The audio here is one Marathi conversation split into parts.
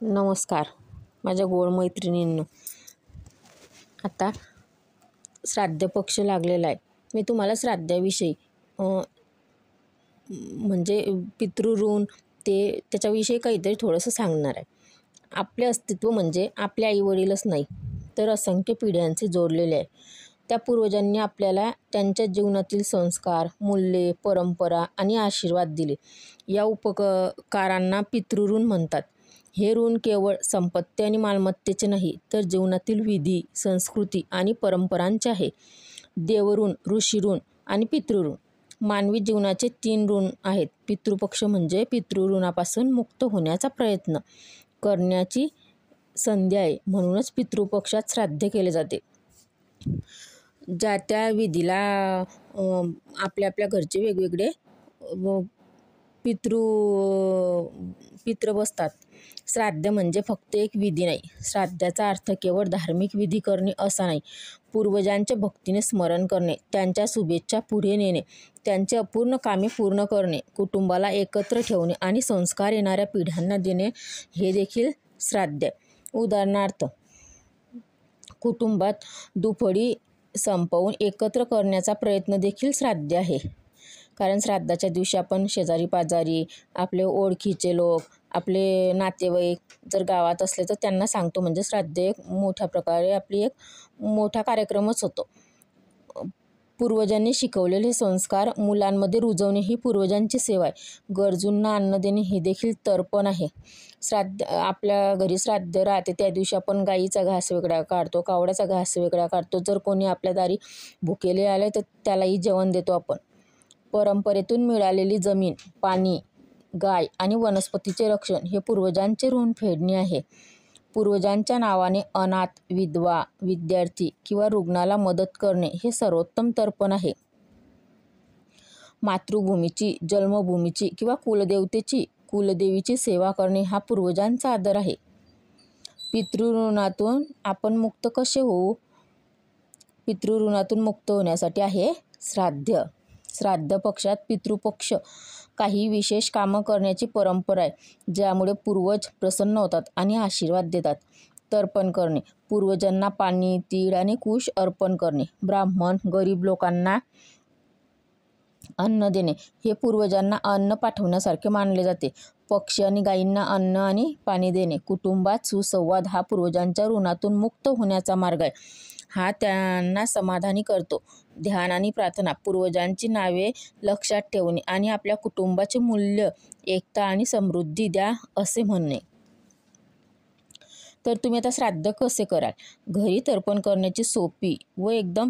नमस्कार माझ्या गोड मैत्रिणींनो. आता श्राद्ध पक्ष लागलेला आहे. मी तुम्हाला श्राद्धाविषयी म्हणजे पितृऋण त्याच्याविषयी काहीतरी थोडंसं सांगणार आहे. आपले अस्तित्व म्हणजे आपले आईवडीलच नाही तर असंख्य पिढ्यांचे जोडलेले आहे. त्या पूर्वजांनी आपल्याला त्यांच्या जीवनातील संस्कार, मूल्ये, परंपरा आणि आशीर्वाद दिले. या उपकारांना पितृऋण म्हणतात. हे ऋण केवळ संपत्ती आणि मालमत्तेचे नाही तर जीवनातील विधी, संस्कृती आणि परंपरांचे आहे. देवऋण, ऋषीऋण आणि पितृऋण. मानवी जीवनाचे 3 ऋण आहेत. पितृपक्ष म्हणजे पितृऋणापासून मुक्त होण्याचा प्रयत्न करण्याची संधी आहे. म्हणूनच पितृपक्षात श्राद्ध केले जाते. ज्या त्या विधीला आपल्या आपल्या घरचे वेगवेगळे पितृ बसतात. श्राद्ध म्हणजे फक्त एक विधी नाही. श्राद्धाचा अर्थ केवळ धार्मिक विधी करणे असा नाही. पूर्वजांच्या भक्तीने स्मरण करणे, त्यांच्या शुभेच्छा पुढे नेणे, त्यांचे अपूर्ण कामे पूर्ण करणे, कुटुंबाला एकत्र ठेवणे आणि संस्कार येणाऱ्या पिढ्यांना देणे हे देखील श्राद्ध आहे. उदाहरणार्थ, कुटुंबात दुफळी संपवून एकत्र करण्याचा प्रयत्न देखील श्राद्ध आहे. कारण श्राद्धाच्या दिवशी आपण शेजारी पाजारी, आपले ओळखीचे लोक, आपले नातेवाईक जर गावात असले तर त्यांना सांगतो. म्हणजे श्राद्ध एक मोठ्या प्रकारे आपली एक मोठा कार्यक्रमच होतो. पूर्वजांनी शिकवलेले संस्कार मुलांमध्ये रुजवणे ही पूर्वजांची सेवा आहे. गरजूंना अन्न देणे हे देखील तर्पण आहे. श्राद्ध, आपल्या घरी श्राद्ध राहते त्या दिवशी आपण गाईचा घास वेगळा काढतो, कावड्याचा घास वेगळा काढतो. जर कोणी आपल्या दारी भुकेले आले तर त्यालाही जेवण देतो आपण. परंपरेतून मिळालेली जमीन, पाणी, गाय आणि वनस्पतीचे रक्षण हे पूर्वजांचे ऋण फेडणे आहे. पूर्वजांच्या नावाने अनाथ, विधवा, विद्यार्थी किंवा रुग्णाला मदत करणे हे सर्वोत्तम तर्पण आहे. मातृभूमीची, जन्मभूमीची किंवा कुलदेवीची सेवा करणे हा पूर्वजांचा आदर आहे. पितृऋणातून आपण मुक्त कसे होऊ? पितृऋणातून मुक्त होण्यासाठी आहे श्राद्ध. श्राद्ध पक्षात पितृपक्ष काही विशेष कामं करण्याची परंपरा आहे, ज्यामुळे पूर्वज प्रसन्न होतात आणि आशीर्वाद देतात. तर्पण करणे, पूर्वजांना पाणी, तीळ आणि कुश अर्पण करणे. ब्राह्मण, गरीब लोकांना अन्न देणे हे पूर्वजांना अन्न पाठवण्यासारखे मानले जाते. पक्षी आणि गायींना अन्न आणि पाणी देणे. कुटुंबात सुसंवाद हा पूर्वजांच्या ऋणातून मुक्त होण्याचा मार्ग आहे. हा त्यांना समाधानी करतो. ध्यान आणि प्रार्थना, पूर्वजांची नावे लक्षात ठेवणे आणि आपल्या कुटुंबाचे मूल्य, एकता आणि समृद्धी द्या असे म्हणणे. तर तुम्ही आता श्राद्ध कसे कराल? घरी तर्पण करण्याची सोपी व एकदम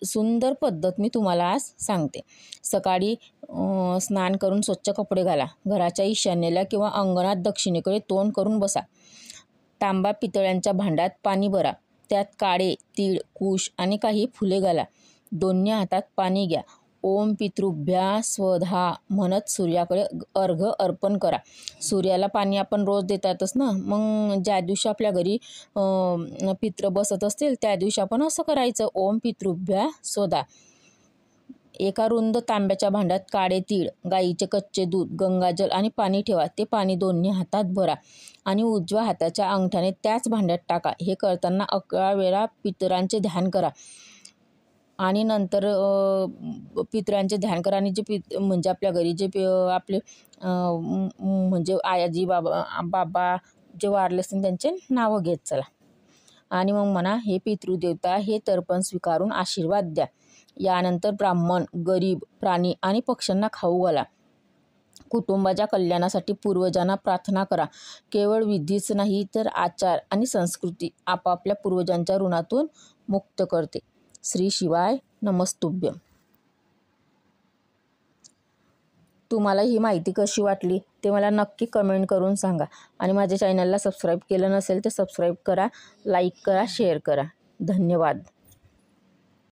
सुंदर पद्धत मी तुम्हाला आज सांगते. सकाळी स्नान करून स्वच्छ कपडे घाला. घराच्या ईशान्येला किंवा अंगणात दक्षिणेकडे तोंड करून बसा. तांबा पितळ्यांच्या भांड्यात पाणी भरा. त्यात काळे तीळ, कुश आणि काही फुले घाला. दोन्ही हातात पाणी घ्या. ओम पितृभ्या स्वधा म्हणत सूर्याकडे अर्घ्य अर्पण करा. सूर्याला पाणी आपण रोज देतातच ना. मग ज्या दिवशी आपल्या घरी पितृ बसत असतील त्या दिवशी आपण असं करायचं. ओम पितृभ्या स्वधा. एका रुंद तांब्याच्या भांड्यात काळे तीळ, गाईचे कच्चे दूध, गंगाजल आणि पाणी ठेवा. ते पाणी दोन्ही हातात भरा आणि उजव्या हाताच्या अंगठ्याने त्याच भांड्यात टाका. हे करताना 11 वेळा पितरांचे ध्यान करा आणि नंतर पितरांचे ध्यान करा. आणि म्हणजे आपल्या घरी जे आपले म्हणजे आजी बाबा जे वारले असतील त्यांचे नावं घेत चला. आणि मग म्हणा, हे पितृदेवता हे तर्पण स्वीकारून आशीर्वाद द्या. यानंतर ब्राह्मण, गरीब, प्राणी आणि पक्ष्यांना खाऊ घाला. कुटुंबाच्या कल्याणासाठी पूर्वजांना प्रार्थना करा. केवळ विधीच नाही तर आचार आणि संस्कृती आपापल्या पूर्वजांच्या ऋणातून मुक्त करते. श्री शिवाय नमस्तुभ्यं. तुम्हाला ही माहिती कशी वाटली ते मला नक्की कमेंट करून सांगा. आणि माझ्या चॅनलला सबस्क्राईब केलं नसेल तर सबस्क्राईब करा, लाईक करा, शेअर करा. धन्यवाद.